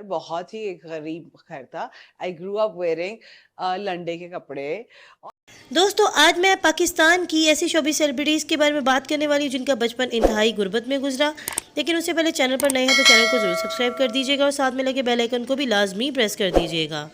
बहुत ही एक गरीब घर था। आई ग्रू अप वेयरिंग लंडे के कपड़े। दोस्तों, आज मैं पाकिस्तान की ऐसी शोबी सेलिब्रिटीज़ के बारे में बात करने वाली हूँ जिनका बचपन इंतहाई गुर्बत में गुजरा। लेकिन उससे पहले चैनल पर नए हैं तो चैनल को ज़रूर सब्सक्राइब कर दीजिएगा और साथ में लगे बेल आइकन को भी लाजमी प्रेस कर दीजिएगा।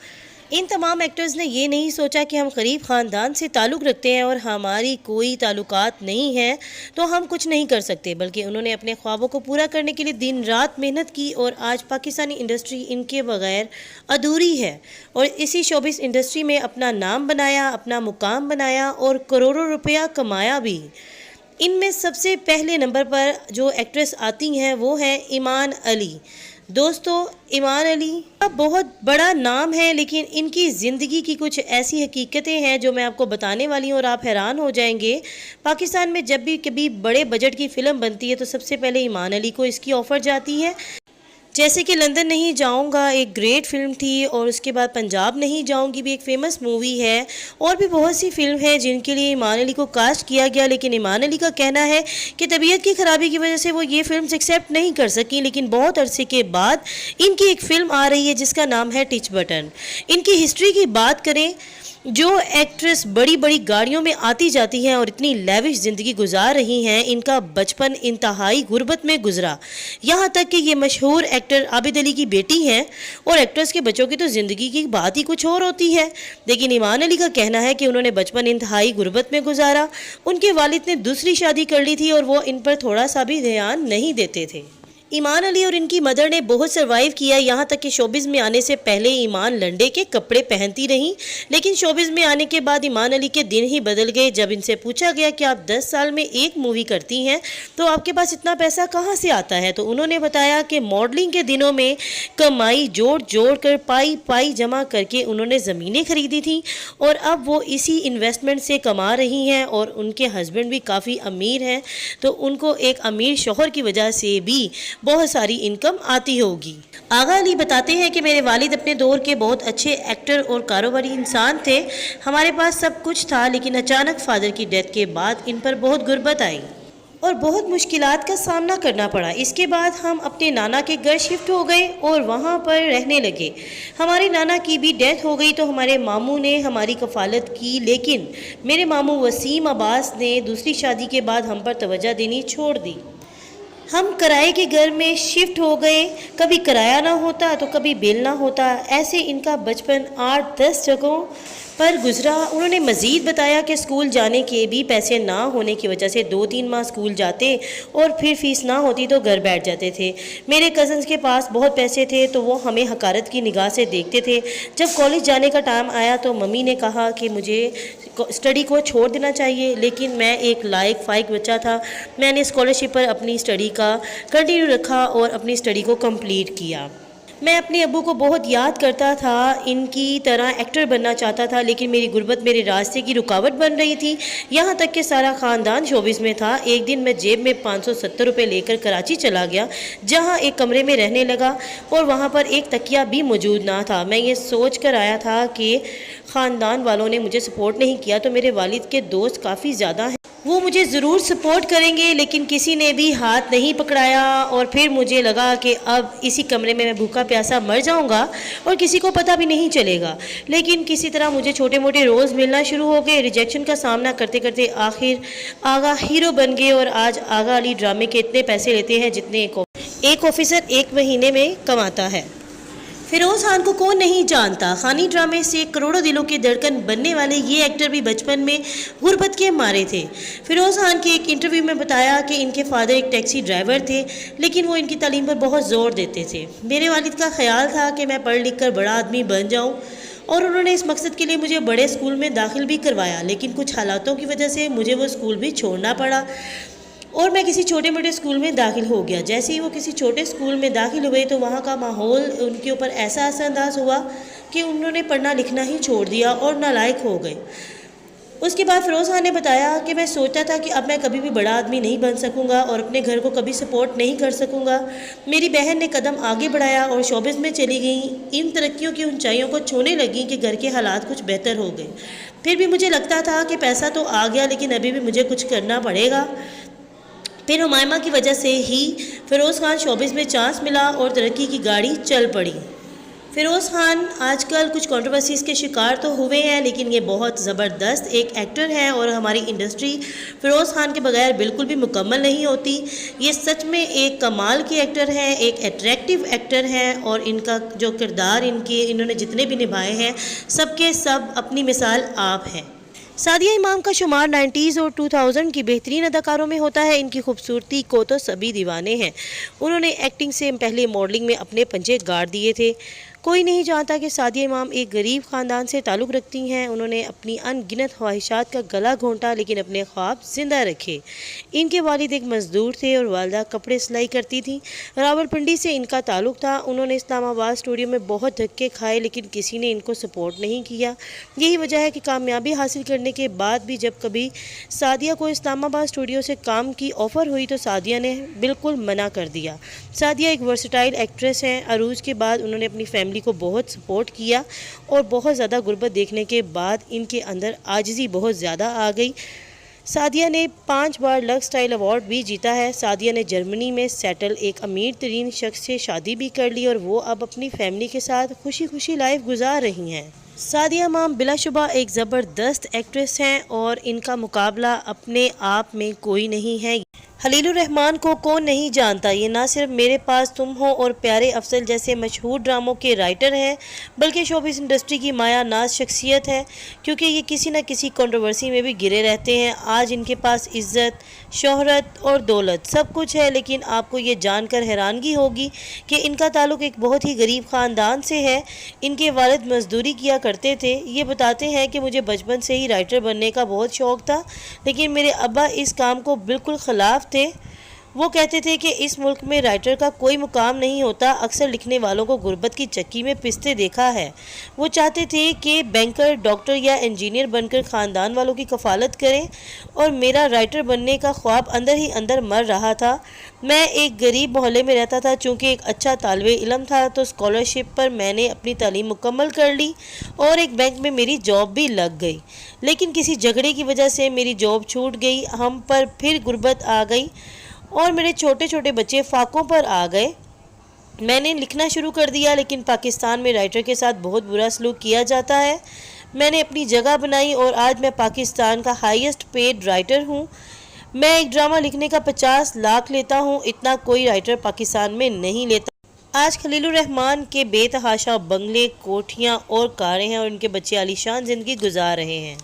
इन तमाम एक्टर्स ने ये नहीं सोचा कि हम गरीब ख़ानदान से ताल्लुक़ रखते हैं और हमारी कोई ताल्लुकात नहीं है तो हम कुछ नहीं कर सकते, बल्कि उन्होंने अपने ख्वाबों को पूरा करने के लिए दिन रात मेहनत की और आज पाकिस्तानी इंडस्ट्री इनके बगैर अधूरी है। और इसी शोबिस इंडस्ट्री में अपना नाम बनाया, अपना मुकाम बनाया और करोड़ों रुपया कमाया भी। इनमें सबसे पहले नंबर पर जो एक्ट्रेस आती हैं वो है ईमान अली। दोस्तों, ईमान अली का बहुत बड़ा नाम है, लेकिन इनकी ज़िंदगी की कुछ ऐसी हकीकतें हैं जो मैं आपको बताने वाली हूँ और आप हैरान हो जाएंगे। पाकिस्तान में जब भी कभी बड़े बजट की फ़िल्म बनती है तो सबसे पहले ईमान अली को इसकी ऑफ़र जाती है। जैसे कि लंदन नहीं जाऊंगा एक ग्रेट फिल्म थी, और उसके बाद पंजाब नहीं जाऊंगी भी एक फ़ेमस मूवी है, और भी बहुत सी फिल्म है जिनके लिए ईमान अली को कास्ट किया गया। लेकिन ईमान अली का कहना है कि तबीयत की ख़राबी की वजह से वो ये फिल्म्स एक्सेप्ट नहीं कर सकी। लेकिन बहुत अरसे के बाद इनकी एक फ़िल्म आ रही है जिसका नाम है टिच बटन। इनकी हिस्ट्री की बात करें, जो एक्ट्रेस बड़ी बड़ी गाड़ियों में आती जाती हैं और इतनी लेविश ज़िंदगी गुजार रही हैं, इनका बचपन इंतहाई गुर्बत में गुजरा। यहाँ तक कि ये मशहूर एक्टर आबिद अली की बेटी हैं, और एक्ट्रेस के बच्चों की तो ज़िंदगी की बात ही कुछ और होती है। लेकिन ईमान अली का कहना है कि उन्होंने बचपन इंतहाई गुर्बत में गुजारा। उनके वालिद ने दूसरी शादी कर ली थी और वो इन पर थोड़ा सा भी ध्यान नहीं देते थे। ईमान अली और इनकी मदर ने बहुत सर्वाइव किया, यहाँ तक कि शोबिज़ में आने से पहले ईमान लंडे के कपड़े पहनती रहीं। लेकिन शोबिज़ में आने के बाद ईमान अली के दिन ही बदल गए। जब इनसे पूछा गया कि आप 10 साल में एक मूवी करती हैं तो आपके पास इतना पैसा कहाँ से आता है, तो उन्होंने बताया कि मॉडलिंग के दिनों में कमाई जोड़ जोड़ कर पाई पाई जमा करके उन्होंने ज़मीनें खरीदी थी, और अब वो इसी इन्वेस्टमेंट से कमा रही हैं। और उनके हस्बैंड भी काफ़ी अमीर हैं, तो उनको एक अमीर शौहर की वजह से भी बहुत सारी इनकम आती होगी। आगा अली बताते हैं कि मेरे वालिद अपने दौर के बहुत अच्छे एक्टर और कारोबारी इंसान थे। हमारे पास सब कुछ था, लेकिन अचानक फादर की डेथ के बाद इन पर बहुत गुर्बत आई और बहुत मुश्किलात का सामना करना पड़ा। इसके बाद हम अपने नाना के घर शिफ्ट हो गए और वहाँ पर रहने लगे। हमारे नाना की भी डेथ हो गई तो हमारे मामू ने हमारी कफ़ालत की, लेकिन मेरे मामू वसीम अब्बास ने दूसरी शादी के बाद हम पर तवज्जो देनी छोड़ दी। हम किराए के घर में शिफ्ट हो गए। कभी किराया ना होता तो कभी बिल ना होता। ऐसे इनका बचपन 8-10 जगहों पर गुजरा। उन्होंने मज़ीद बताया कि स्कूल जाने के भी पैसे ना होने की वजह से 2-3 माह स्कूल जाते और फिर फ़ीस ना होती तो घर बैठ जाते थे। मेरे कज़न्स के पास बहुत पैसे थे तो वो हमें हकारत की निगाह से देखते थे। जब कॉलेज जाने का टाइम आया तो मम्मी ने कहा कि मुझे स्टडी को छोड़ देना चाहिए, लेकिन मैं एक लायक फ़ाइक बच्चा था। मैंने स्कॉलरशिप पर अपनी स्टडी का कंटिन्यू रखा और अपनी स्टडी को कंप्लीट किया। मैं अपने अब्बू को बहुत याद करता था, इनकी तरह एक्टर बनना चाहता था, लेकिन मेरी गुर्बत मेरे रास्ते की रुकावट बन रही थी। यहाँ तक कि सारा ख़ानदान शोबिज़ में था। एक दिन मैं जेब में 570 रुपये लेकर कराची चला गया, जहाँ एक कमरे में रहने लगा और वहाँ पर एक तकिया भी मौजूद ना था। मैं ये सोच कर आया था कि ख़ानदान वालों ने मुझे सपोर्ट नहीं किया तो मेरे वालिद के दोस्त काफ़ी ज़्यादा हैं, वो मुझे ज़रूर सपोर्ट करेंगे, लेकिन किसी ने भी हाथ नहीं पकड़ाया। और फिर मुझे लगा कि अब इसी कमरे में मैं भूखा प्यासा मर जाऊंगा और किसी को पता भी नहीं चलेगा। लेकिन किसी तरह मुझे छोटे मोटे रोज़ मिलना शुरू हो गए। रिजेक्शन का सामना करते करते आखिर आगा हीरो बन गए, और आज आगा अली ड्रामे के इतने पैसे लेते हैं जितने एक ऑफिसर एक महीने में कमाता है। फिरोज़ खान को कौन नहीं जानता। खानी ड्रामे से करोड़ों दिलों के धड़कन बनने वाले ये एक्टर भी बचपन में गुर्बत के मारे थे। फिरोज़ खान के एक इंटरव्यू में बताया कि इनके फादर एक टैक्सी ड्राइवर थे, लेकिन वो इनकी तालीम पर बहुत ज़ोर देते थे। मेरे वालिद का ख्याल था कि मैं पढ़ लिख कर बड़ा आदमी बन जाऊँ, और उन्होंने इस मकसद के लिए मुझे बड़े स्कूल में दाखिल भी करवाया, लेकिन कुछ हालातों की वजह से मुझे वो स्कूल भी छोड़ना पड़ा और मैं किसी छोटे मोटे स्कूल में दाखिल हो गया। जैसे ही वो किसी छोटे स्कूल में दाखिल हुए तो वहाँ का माहौल उनके ऊपर ऐसा असरअंदाज हुआ कि उन्होंने पढ़ना लिखना ही छोड़ दिया और नालायक हो गए। उसके बाद फिरोज़ खान ने बताया कि मैं सोचता था कि अब मैं कभी भी बड़ा आदमी नहीं बन सकूंगा और अपने घर को कभी सपोर्ट नहीं कर सकूंगा। मेरी बहन ने कदम आगे बढ़ाया और शोबिज़ में चली गई। इन तरक्कियों की ऊंचाइयों को छूने लगी कि घर के हालात कुछ बेहतर हो गए। फिर भी मुझे लगता था कि पैसा तो आ गया, लेकिन अभी भी मुझे कुछ करना पड़ेगा। फिर हुमायमा की वजह से ही फिरोज़ खान शोबिज़ में चांस मिला और तरक्की की गाड़ी चल पड़ी। فیروز خان آج کل کچھ کنٹروورسیز کے شکار تو ہوئے ہیں، لیکن یہ بہت زبردست ایک ایکٹر ہیں اور ہماری انڈسٹری فیروز خان کے بغیر بالکل بھی مکمل نہیں ہوتی۔ یہ سچ میں ایک کمال کے ایکٹر ہیں، ایک اٹریکٹیو ایکٹر ہیں، اور ان کا جو کردار انہوں نے جتنے بھی نبھائے ہیں سب کے سب اپنی مثال آپ ہیں۔ سعدیہ امام کا شمار 90s اور 2000 کی بہترین اداکاروں میں ہوتا ہے۔ ان کی خوبصورتی کو تو سبھی دیوانے ہیں۔ انہوں نے ایکٹنگ سے پہلے ماڈلنگ میں اپنے پنجے گاڑ دیے تھے۔ کوئی نہیں جانتا کہ سعدیہ امام ایک غریب خاندان سے تعلق رکھتی ہیں۔ انہوں نے اپنی ان گنت خواہشات کا گلا گھونٹا لیکن اپنے خواب زندہ رکھے۔ ان کے والد ایک مزدور تھے اور والدہ کپڑے سلائی کرتی تھیں۔ راولپنڈی سے ان کا تعلق تھا۔ انہوں نے اسلام آباد اسٹوڈیو میں بہت دھکے کھائے لیکن کسی نے ان کو سپورٹ نہیں کیا۔ یہی وجہ ہے کہ کامیابی حاصل کرنے کے بعد بھی جب کبھی سعدیہ کو اسلام آباد اسٹوڈیو سے کام کی آفر ہوئی تو سعدیہ نے بالکل منع کر دیا۔ سعدیہ ایک ورسٹائل ایکٹریس ہیں۔ عروج کے بعد انہوں نے اپنی فیملی کو بہت سپورٹ کیا اور بہت زیادہ غربت دیکھنے کے بعد ان کے اندر عاجزی بہت زیادہ آ گئی۔ سعدیہ نے 5 بار لکس اسٹائل ایوارڈ بھی جیتا ہے۔ سعدیہ نے جرمنی میں سیٹل ایک امیر ترین شخص سے شادی بھی کر لی اور وہ اب اپنی فیملی کے ساتھ خوشی خوشی لائف گزار رہی ہیں۔ سعدیہ امام بلا شبہ ایک زبردست ایکٹریس ہیں اور ان کا مقابلہ اپنے آپ میں کوئی نہیں ہے۔ خلیل الرحمان کو کون نہیں جانتا، یہ نہ صرف میرے پاس تم ہو اور پیارے افضل جیسے مشہور ڈراموں کے رائٹر ہیں بلکہ شوبز انڈسٹری کی مایہ ناز شخصیت ہے، کیونکہ یہ کسی نہ کسی کنٹروورسی میں بھی گرے رہتے ہیں۔ آج ان کے پاس عزت، شہرت اور دولت سب کچھ ہے، لیکن آپ کو یہ جان کر حیرانگی ہوگی کہ ان کا تعلق ایک بہت ہی غریب خاندان سے ہے۔ ان کے والد مزدوری کیا کرتے تھے۔ یہ بتاتے ہیں کہ مجھے بچپن سے ہی رائٹر بننے کا بہت شوق تھا، لیکن میرے ابا اس کام کو بالکل خلاف تھے۔ وہ کہتے تھے کہ اس ملک میں رائٹر کا کوئی مقام نہیں ہوتا، اکثر لکھنے والوں کو غربت کی چکی میں پستے دیکھا ہے۔ وہ چاہتے تھے کہ بینکر، ڈاکٹر یا انجینئر بن کر خاندان والوں کی کفالت کریں، اور میرا رائٹر بننے کا خواب اندر ہی اندر مر رہا تھا۔ میں ایک غریب محلے میں رہتا تھا، چونکہ ایک اچھا طالب علم تھا تو اسکالرشپ پر میں نے اپنی تعلیم مکمل کر لی اور ایک بینک میں میری جاب بھی لگ گئی، لیکن کسی جھگڑے کی وجہ سے میری جاب چھوٹ گئی، ہم پر پھر غربت آ گئی اور میرے چھوٹے چھوٹے بچے فاقوں پر آ گئے۔ میں نے لکھنا شروع کر دیا، لیکن پاکستان میں رائٹر کے ساتھ بہت برا سلوک کیا جاتا ہے۔ میں نے اپنی جگہ بنائی اور آج میں پاکستان کا ہائیسٹ پیڈ رائٹر ہوں۔ میں ایک ڈرامہ لکھنے کا 50 لاکھ لیتا ہوں، اتنا کوئی رائٹر پاکستان میں نہیں لیتا۔ آج خلیل الرحمان کے بے تحاشا بنگلے، کوٹھیاں اور کاریں ہیں اور ان کے بچے عالیشان زندگی گزار رہے ہیں۔